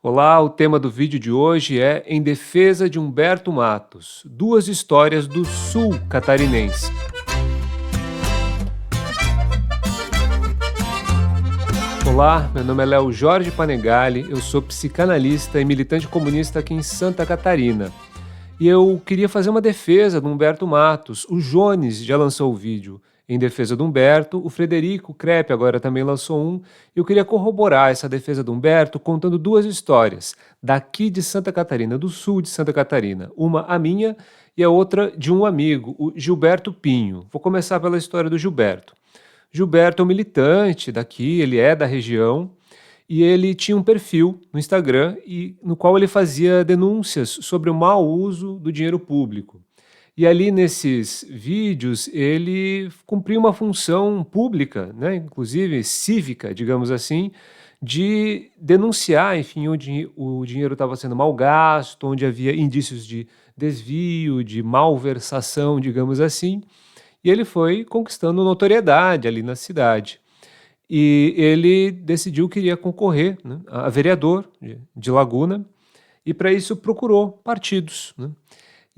Olá, o tema do vídeo de hoje é Em Defesa de Humberto Matos, duas histórias do sul catarinense. Olá, meu nome é Léo Jorge Panegali, eu sou psicanalista e militante comunista aqui em Santa Catarina. E eu queria fazer uma defesa do Humberto Matos. O Jones já lançou o vídeo em defesa do Humberto, o Frederico Crepe agora também lançou um. Eu queria corroborar essa defesa do Humberto contando duas histórias, daqui de Santa Catarina, do sul de Santa Catarina. Uma a minha e a outra de um amigo, o Gilberto Pinho. Vou começar pela história do Gilberto. Gilberto é um militante daqui, ele é da região, e ele tinha um perfil no Instagram no qual ele fazia denúncias sobre o mau uso do dinheiro público. E ali nesses vídeos ele cumpria uma função pública, né, inclusive cívica, digamos assim, de denunciar, enfim, onde o dinheiro estava sendo mal gasto, onde havia indícios de desvio, de malversação, digamos assim, e ele foi conquistando notoriedade ali na cidade. E ele decidiu que iria concorrer, né, a vereador de Laguna, e para isso procurou partidos, né.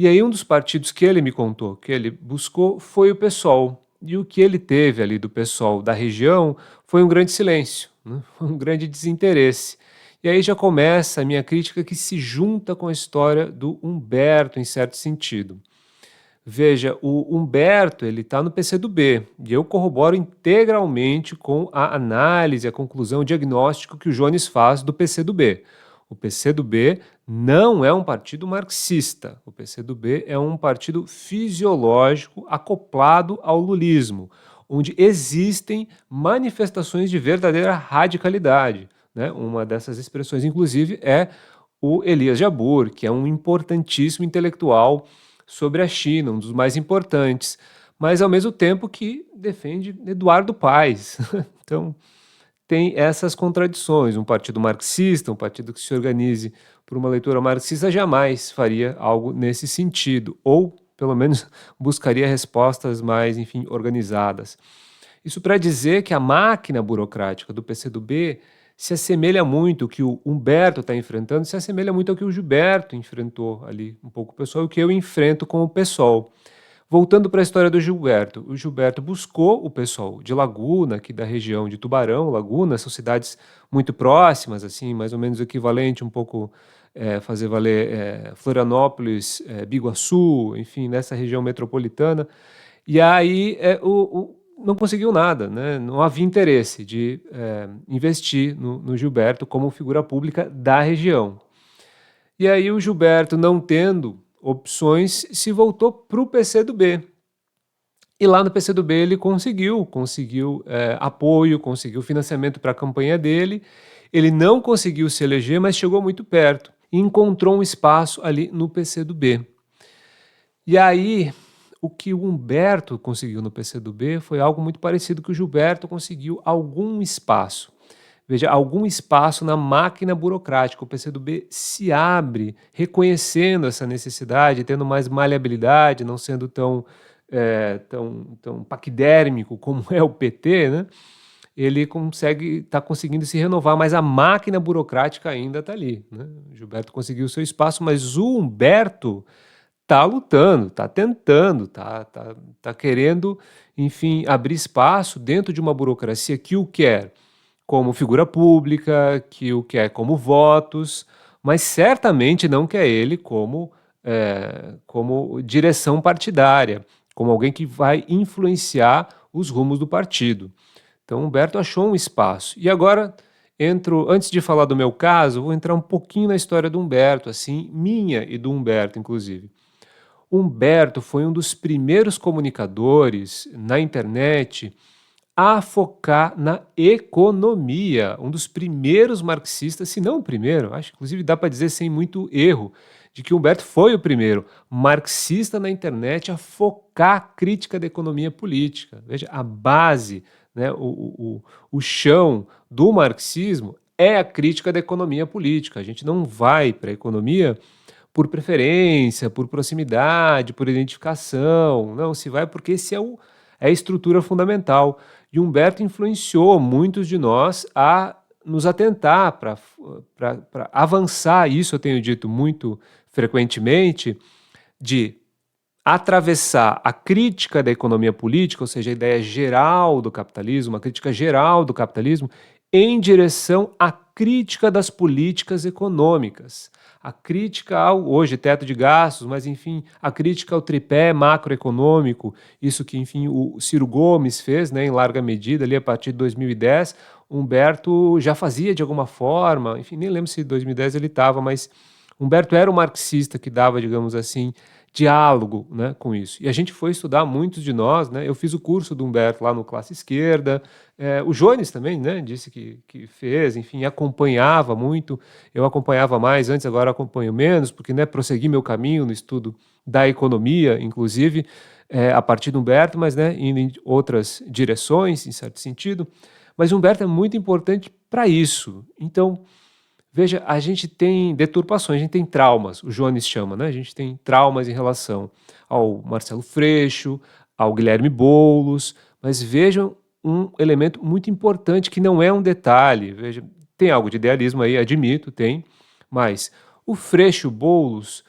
E aí um dos partidos que ele me contou, que ele buscou, foi o PSOL. E o que ele teve ali do PSOL da região foi um grande silêncio, né, foi um grande desinteresse. E aí já começa a minha crítica que se junta com a história do Humberto, em certo sentido. Veja, o Humberto, ele está no PCdoB, e eu corroboro integralmente com a análise, a conclusão, o diagnóstico que o Jones faz do PCdoB. O PCdoB não é um partido marxista, o PCdoB é um partido fisiológico acoplado ao lulismo, onde existem manifestações de verdadeira radicalidade, né? Uma dessas expressões, inclusive, é o Elias Jabbour, que é um importantíssimo intelectual sobre a China, um dos mais importantes, mas ao mesmo tempo que defende Eduardo Paes. Então, tem essas contradições. Um partido marxista, um partido que se organize por uma leitura marxista, jamais faria algo nesse sentido, ou pelo menos buscaria respostas mais, enfim, organizadas. Isso para dizer que a máquina burocrática do PCdoB se assemelha muito, o que o Humberto está enfrentando, se assemelha muito ao que o Gilberto enfrentou ali, um pouco o PSOL, e o que eu enfrento com o PSOL. Voltando para a história do Gilberto, o Gilberto buscou o PSOL de Laguna, aqui da região de Tubarão, Laguna, são cidades muito próximas, assim, mais ou menos equivalente, um pouco fazer valer Florianópolis, Biguaçu, enfim, nessa região metropolitana. E aí não conseguiu nada, né? Não havia interesse de investir no Gilberto como figura pública da região. E aí o Gilberto, não tendo opções, se voltou para o PCdoB. E lá no PCdoB ele conseguiu apoio, conseguiu financiamento para a campanha dele. Ele não conseguiu se eleger, mas chegou muito perto e encontrou um espaço ali no PCdoB. E aí, o que o Humberto conseguiu no PCdoB foi algo muito parecido que o Gilberto conseguiu, algum espaço. Veja, algum espaço na máquina burocrática. O PCdoB se abre, reconhecendo essa necessidade, tendo mais maleabilidade, não sendo tão paquidérmico como é o PT, né? Ele está conseguindo se renovar, mas a máquina burocrática ainda está ali, né? O Gilberto conseguiu o seu espaço, mas o Humberto está lutando, está tentando, está querendo, enfim, abrir espaço dentro de uma burocracia que o quer como figura pública, que o quer como votos, mas certamente não quer ele como direção partidária, como alguém que vai influenciar os rumos do partido. Então, Humberto achou um espaço. E agora, antes de falar do meu caso, vou entrar um pouquinho na história do Humberto, assim, minha e do Humberto, inclusive. Humberto foi um dos primeiros comunicadores na internet a focar na economia, um dos primeiros marxistas, se não o primeiro, acho que inclusive dá para dizer sem muito erro, de que Humberto foi o primeiro marxista na internet a focar a crítica da economia política. Veja, a base, né, o chão do marxismo é a crítica da economia política. A gente não vai para a economia por preferência, por proximidade, por identificação, não, se vai porque esse é a estrutura fundamental. E Humberto influenciou muitos de nós a nos atentar, para avançar, isso eu tenho dito muito frequentemente, de atravessar a crítica da economia política, ou seja, a ideia geral do capitalismo, a crítica geral do capitalismo, em direção à crítica das políticas econômicas. A crítica ao, hoje, teto de gastos, mas, enfim, a crítica ao tripé macroeconômico, isso que, enfim, o Ciro Gomes fez, né, em larga medida, ali a partir de 2010, Humberto já fazia de alguma forma, enfim, nem lembro se em 2010 ele estava, mas Humberto era um marxista que dava, digamos assim, diálogo, né, com isso. E a gente foi estudar, muitos de nós, né, eu fiz o curso do Humberto lá no Classe Esquerda, o Jones também, né, disse que fez, enfim, acompanhava muito, eu acompanhava mais antes, agora acompanho menos, porque, né, prossegui meu caminho no estudo da economia, inclusive, a partir do Humberto, mas, né, indo em outras direções, em certo sentido, mas Humberto é muito importante para isso. Então, veja, a gente tem deturpações, a gente tem traumas, o Jones chama, né? A gente tem traumas em relação ao Marcelo Freixo, ao Guilherme Boulos, mas vejam um elemento muito importante que não é um detalhe. Veja, tem algo de idealismo aí, admito, tem, mas o Freixo e o Boulos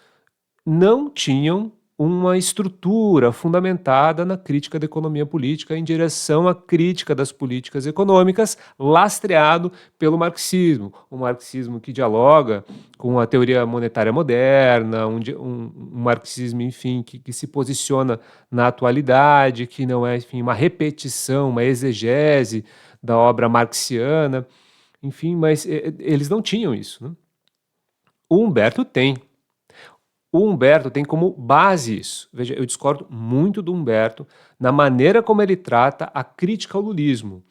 não tinham uma estrutura fundamentada na crítica da economia política em direção à crítica das políticas econômicas, lastreado pelo marxismo, um marxismo que dialoga com a teoria monetária moderna, um marxismo, enfim, que se posiciona na atualidade, que não é, enfim, uma repetição, uma exegese da obra marxiana, enfim, mas eles não tinham isso, né? O Humberto tem. O Humberto tem como base isso. Veja, eu discordo muito do Humberto na maneira como ele trata a crítica ao lulismo,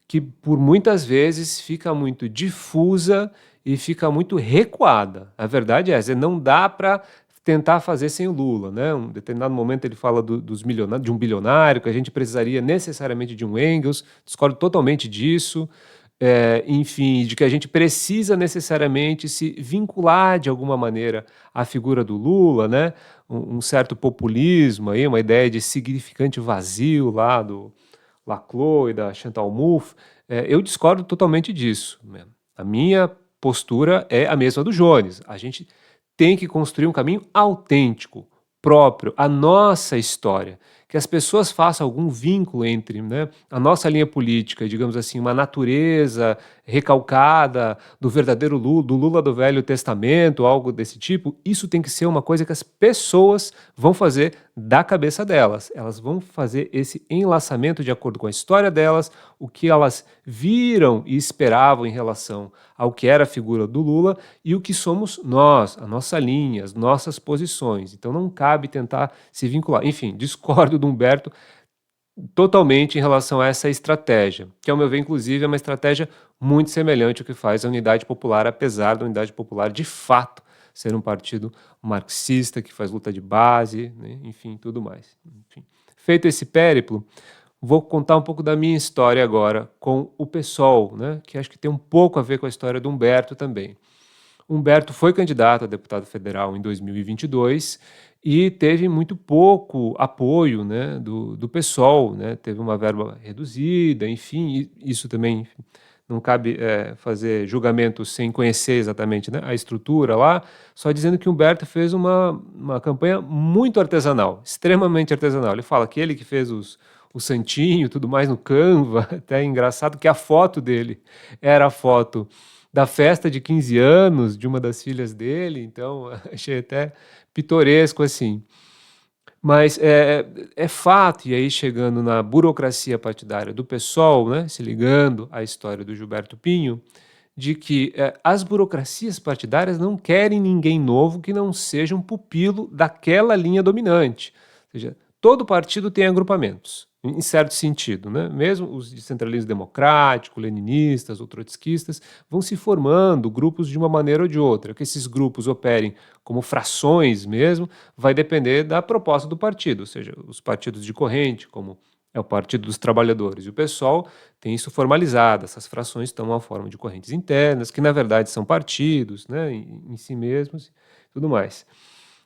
que por muitas vezes fica muito difusa e fica muito recuada. A verdade é essa, não dá para tentar fazer sem o Lula, né? Um determinado momento ele fala dos milionários, de um bilionário, que a gente precisaria necessariamente de um Engels, discordo totalmente disso. Enfim, de que a gente precisa necessariamente se vincular de alguma maneira à figura do Lula, né? Um certo populismo aí, uma ideia de significante vazio lá do Laclau e da Chantal Mouffe. Eu discordo totalmente disso, né? A minha postura é a mesma do Jones. A gente tem que construir um caminho autêntico, próprio, a nossa história, que as pessoas façam algum vínculo entre, né, a nossa linha política, digamos assim, uma natureza recalcada do verdadeiro Lula, do Lula do Velho Testamento, algo desse tipo. Isso tem que ser uma coisa que as pessoas vão fazer da cabeça delas. Elas vão fazer esse enlaçamento de acordo com a história delas, o que elas viram e esperavam em relação ao que era a figura do Lula e o que somos nós, a nossa linha, as nossas posições. Então não cabe tentar se vincular. Enfim, discordo do Humberto totalmente em relação a essa estratégia, que ao meu ver, inclusive, é uma estratégia muito semelhante ao que faz a Unidade Popular, apesar da Unidade Popular, de fato, ser um partido marxista, que faz luta de base, né? Enfim, tudo mais. Enfim. Feito esse périplo, vou contar um pouco da minha história agora com o PSOL, né? Que acho que tem um pouco a ver com a história do Humberto também. Humberto foi candidato a deputado federal em 2022 e teve muito pouco apoio, né, do PSOL, né, teve uma verba reduzida, enfim, isso também não cabe fazer julgamento sem conhecer exatamente, né, a estrutura lá, só dizendo que Humberto fez uma campanha muito artesanal, extremamente artesanal. Ele fala que ele que fez o santinho, tudo mais no Canva, até é engraçado que a foto dele era a foto da festa de 15 anos de uma das filhas dele, então achei até pitoresco assim. Mas é fato, e aí chegando na burocracia partidária do PSOL, né, se ligando à história do Gilberto Pinho, de que as burocracias partidárias não querem ninguém novo que não seja um pupilo daquela linha dominante. Ou seja, todo partido tem agrupamentos, em certo sentido, né? Mesmo os de centralismo democrático, leninistas ou trotskistas, vão se formando grupos de uma maneira ou de outra. Que esses grupos operem como frações mesmo, vai depender da proposta do partido, ou seja, os partidos de corrente, como é o Partido dos Trabalhadores e o PSOL, tem isso formalizado, essas frações estão uma forma de correntes internas, que na verdade são partidos, né, em si mesmos, e tudo mais.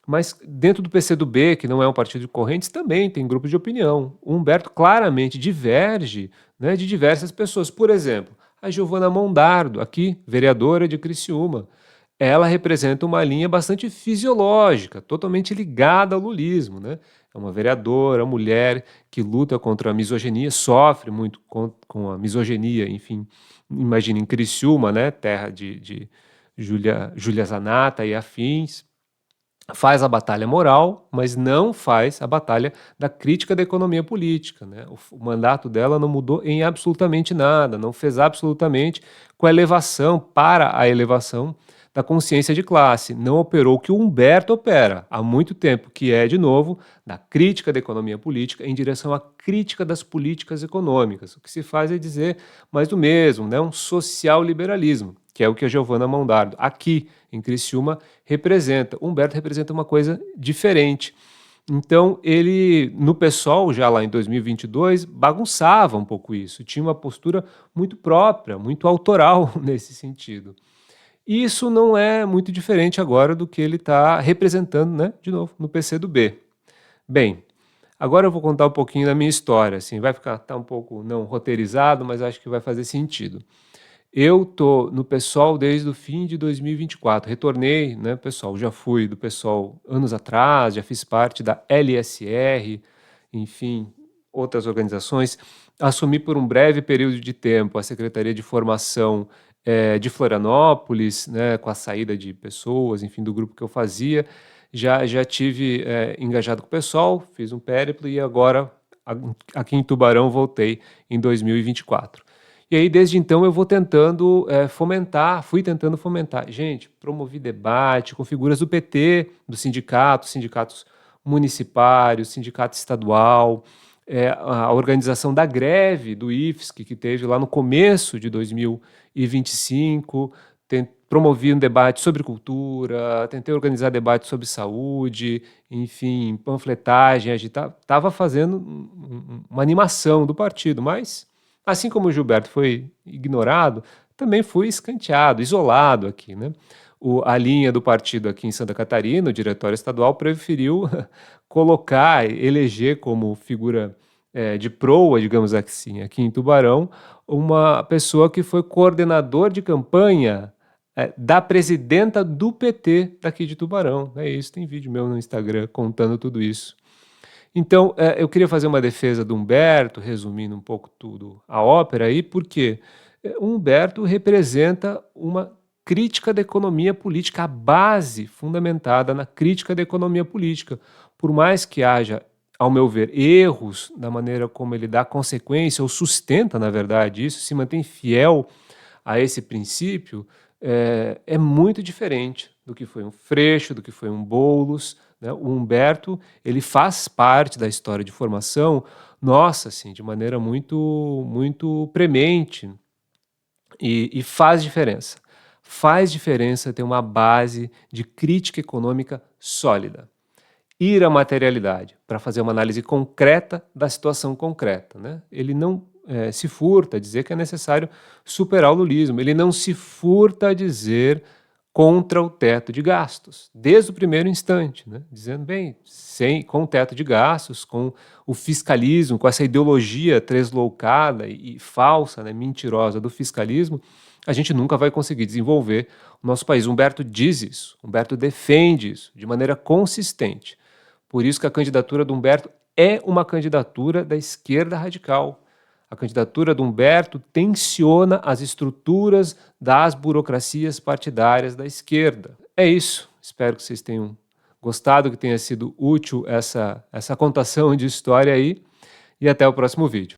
Mas dentro do PCdoB, que não é um partido de correntes, também tem grupos de opinião. O Humberto claramente diverge, né, de diversas pessoas. Por exemplo, a Giovana Mondardo, aqui, vereadora de Criciúma. Ela representa uma linha bastante fisiológica, totalmente ligada ao lulismo, né? É uma vereadora, mulher que luta contra a misoginia, sofre muito com a misoginia, enfim. Imagina em Criciúma, né? Terra de Júlia Zanata e afins. Faz a batalha moral, mas não faz a batalha da crítica da economia política, né? O mandato dela não mudou em absolutamente nada, não fez absolutamente com a elevação, para a elevação da consciência de classe, não operou o que o Humberto opera há muito tempo, que é, de novo, da crítica da economia política em direção à crítica das políticas econômicas. O que se faz é dizer mais do mesmo, né? Um social-liberalismo, que é o que a Giovana Mondardo, aqui em Criciúma, representa. O Humberto representa uma coisa diferente. Então, ele, no PSOL, já lá em 2022, bagunçava um pouco isso, tinha uma postura muito própria, muito autoral nesse sentido. E isso não é muito diferente agora do que ele está representando, né, de novo, no PCdoB. Bem, agora eu vou contar um pouquinho da minha história, assim, vai ficar tá um pouco não roteirizado, mas acho que vai fazer sentido. Eu tô no PSOL desde o fim de 2024. Retornei, né, pessoal? Já fui do PSOL anos atrás, já fiz parte da LSR, enfim, outras organizações. Assumi por um breve período de tempo a Secretaria de Formação de Florianópolis, né, com a saída de pessoas, enfim, do grupo que eu fazia. Já tive engajado com o PSOL, fiz um périplo e agora aqui em Tubarão voltei em 2024. E aí, desde então, eu vou tentando fui tentando fomentar. Gente, promovi debate com figuras do PT, do sindicato, sindicatos municipários, sindicato estadual, a organização da greve do IFSC, que teve lá no começo de 2025, promovi um debate sobre cultura, tentei organizar debate sobre saúde, enfim, panfletagem, agitar, estava fazendo uma animação do partido, mas assim como o Gilberto foi ignorado, também fui escanteado, isolado aqui, né? A linha do partido aqui em Santa Catarina, o diretório estadual, preferiu colocar, eleger como figura de proa, digamos assim, aqui em Tubarão, uma pessoa que foi coordenador de campanha da presidenta do PT daqui de Tubarão. É isso, tem vídeo meu no Instagram contando tudo isso. Então, eu queria fazer uma defesa do Humberto, resumindo um pouco tudo a ópera aí, porque o Humberto representa uma crítica da economia política, a base fundamentada na crítica da economia política. Por mais que haja, ao meu ver, erros na maneira como ele dá consequência, ou sustenta, na verdade, isso, se mantém fiel a esse princípio, é muito diferente do que foi um Freixo, do que foi um Boulos, né? O Humberto, ele faz parte da história de formação, nossa, assim, de maneira muito premente e faz diferença. Faz diferença ter uma base de crítica econômica sólida. Ir à materialidade, para fazer uma análise concreta da situação concreta, né? Ele não se furta a dizer que é necessário superar o lulismo, ele não se furta a dizer contra o teto de gastos, desde o primeiro instante, né? Dizendo, bem, com o teto de gastos, com o fiscalismo, com essa ideologia tresloucada e falsa, né, mentirosa do fiscalismo, a gente nunca vai conseguir desenvolver o nosso país. Humberto diz isso, Humberto defende isso de maneira consistente. Por isso que a candidatura do Humberto é uma candidatura da esquerda radical. A candidatura do Humberto tensiona as estruturas das burocracias partidárias da esquerda. É isso. Espero que vocês tenham gostado, que tenha sido útil essa contação de história aí. E até o próximo vídeo.